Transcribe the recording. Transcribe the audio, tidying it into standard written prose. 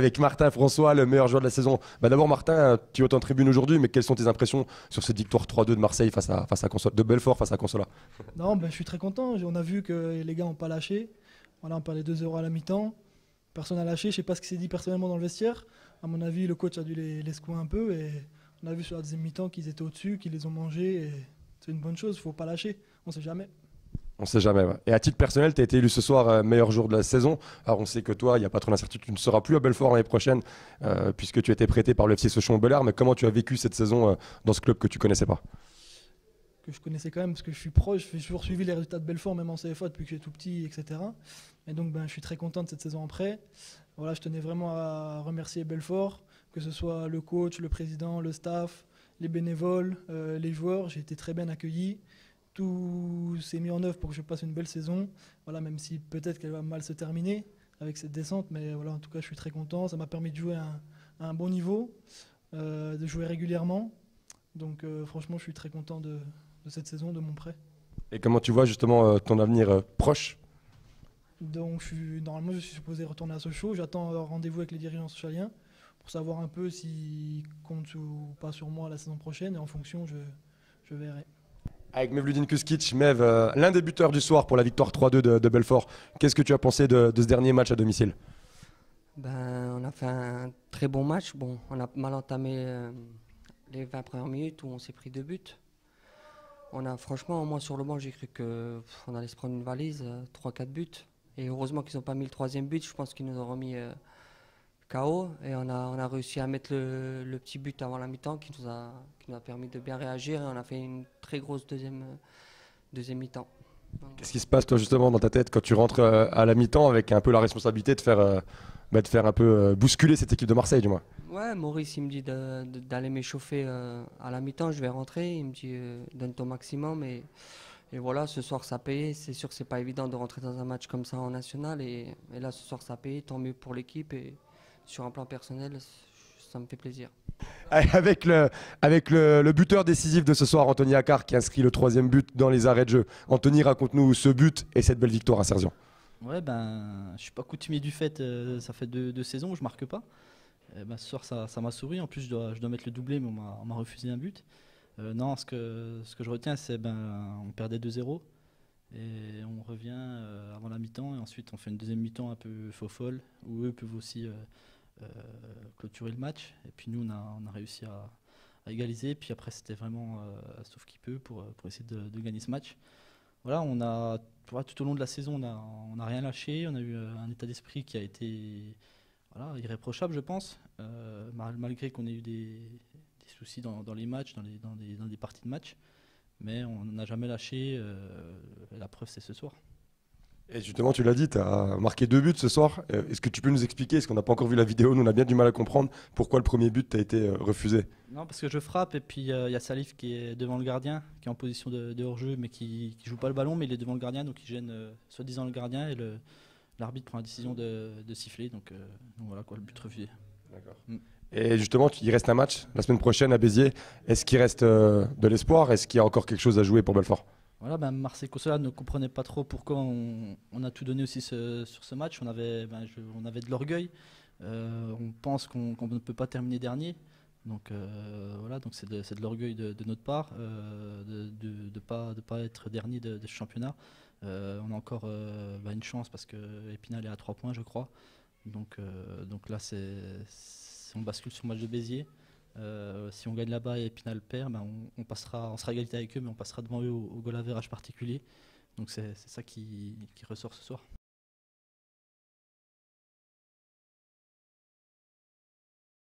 avec Martin François, le meilleur joueur de la saison. D'abord, Martin, tu es en tribune aujourd'hui, mais quelles sont tes impressions sur cette victoire 3-2 de Marseille face à de Belfort face à Consola? Non, ben, je suis très content. On a vu que les gars n'ont pas lâché. Voilà, on perd les 2-0 à la mi-temps. Personne n'a lâché. Je ne sais pas ce qui s'est dit personnellement dans le vestiaire. À mon avis, le coach a dû les secouer un peu. Et on a vu sur la deuxième mi-temps qu'ils étaient au-dessus, qu'ils les ont mangés. Et c'est une bonne chose. Il ne faut pas lâcher. On ne sait jamais. On sait jamais. Ouais. Et à titre personnel, tu as été élu ce soir meilleur jour de la saison. Alors on sait que toi, il n'y a pas trop d'incertitude, tu ne seras plus à Belfort l'année prochaine, puisque tu as été prêté par le FC Sochaux-Montbéliard. Mais comment tu as vécu cette saison dans ce club que tu connaissais pas? Que je connaissais quand même parce que je suis proche. J'ai toujours suivi les résultats de Belfort, même en CFA depuis que j'étais tout petit, etc. Et donc ben, je suis très content de cette saison après. Voilà, je tenais vraiment à remercier Belfort, que ce soit le coach, le président, le staff, les bénévoles, les joueurs. J'ai été très bien accueilli. Tout s'est mis en œuvre pour que je passe une belle saison. Voilà, même si peut-être qu'elle va mal se terminer avec cette descente, mais voilà, en tout cas, je suis très content. Ça m'a permis de jouer à un bon niveau, de jouer régulièrement. Donc franchement, je suis très content de cette saison, de mon prêt. Et comment tu vois justement ton avenir proche? Donc normalement, je suis supposé retourner à Sochaux. J'attends un rendez-vous avec les dirigeants socialiens pour savoir un peu s'ils comptent ou pas sur moi la saison prochaine. Et en fonction, je verrai. Avec Mevludin Kuskic, Mev, l'un des buteurs du soir pour la victoire 3-2 de Belfort. Qu'est-ce que tu as pensé de ce dernier match à domicile? On a fait un très bon match. Bon, on a mal entamé les 20 premières minutes où on s'est pris 2 buts. Franchement, moi sur le banc, j'ai cru qu'on allait se prendre une valise, 3-4 buts. Et heureusement qu'ils n'ont pas mis le 3e but. Je pense qu'ils nous ont remis KO. Et on a réussi à mettre le petit but avant la mi-temps qui nous a permis de bien réagir. Et on a fait une très grosse deuxième mi-temps. Qu'est-ce qui se passe toi justement dans ta tête quand tu rentres à la mi-temps avec un peu la responsabilité de faire un peu bousculer cette équipe de Marseille du moins? Ouais, Maurice, il me dit d'aller m'échauffer à la mi-temps. Je vais rentrer. Il me dit donne ton maximum. Et voilà, ce soir ça paye. C'est sûr que c'est pas évident de rentrer dans un match comme ça en national. Et là, ce soir ça paye. Tant mieux pour l'équipe. Et sur un plan personnel, ça me fait plaisir. Avec le buteur décisif de ce soir, Anthony Accard, qui inscrit le 3e but dans les arrêts de jeu. Anthony, raconte-nous ce but et cette belle victoire à Serzian. Ouais, ben, je suis pas coutumier du fait, ça fait deux saisons où je marque pas. Ce soir, ça m'a souri. En plus, je dois mettre le doublé, mais on m'a refusé un but. Non, ce que je retiens, c'est on perdait 2-0 et on revient avant la mi-temps et ensuite on fait une deuxième mi-temps un peu faux-folle où eux peuvent aussi clôturer le match. Et puis nous, on a réussi à égaliser. Puis après, c'était vraiment sauf qui peut pour essayer de gagner ce match. Voilà, tout au long de la saison, on a rien lâché. On a eu un état d'esprit qui a été voilà, irréprochable, je pense, malgré qu'on ait eu des soucis dans les matchs, dans des parties de match. Mais on n'a jamais lâché. La preuve, c'est ce soir. Et justement, tu l'as dit, tu as marqué 2 buts ce soir. Est-ce que tu peux nous expliquer, est-ce qu'on n'a pas encore vu la vidéo, nous on a bien du mal à comprendre pourquoi le premier but t'a été refusé? Non, parce que je frappe et puis il y a Salif qui est devant le gardien, qui est en position de hors-jeu, mais qui joue pas le ballon, mais il est devant le gardien, donc il gêne soi-disant le gardien et l'arbitre prend la décision de siffler. Donc voilà quoi, le but refusé. D'accord. Et justement, il reste un match la semaine prochaine à Béziers. Est-ce qu'il reste de l'espoir? Est-ce qu'il y a encore quelque chose à jouer pour Belfort? Voilà, Marseille Consola ne comprenait pas trop pourquoi on a tout donné aussi sur ce match. On avait de l'orgueil. On pense qu'on ne peut pas terminer dernier. Donc voilà, donc c'est de l'orgueil de notre part de pas être dernier de ce championnat. On a encore une chance parce que Épinal est à 3 points, je crois. Donc là, on bascule sur le match de Béziers. Si on gagne là-bas et Épinal perd, on sera à égalité avec eux, mais on passera devant eux au goal average particulier. Donc c'est ça qui ressort ce soir.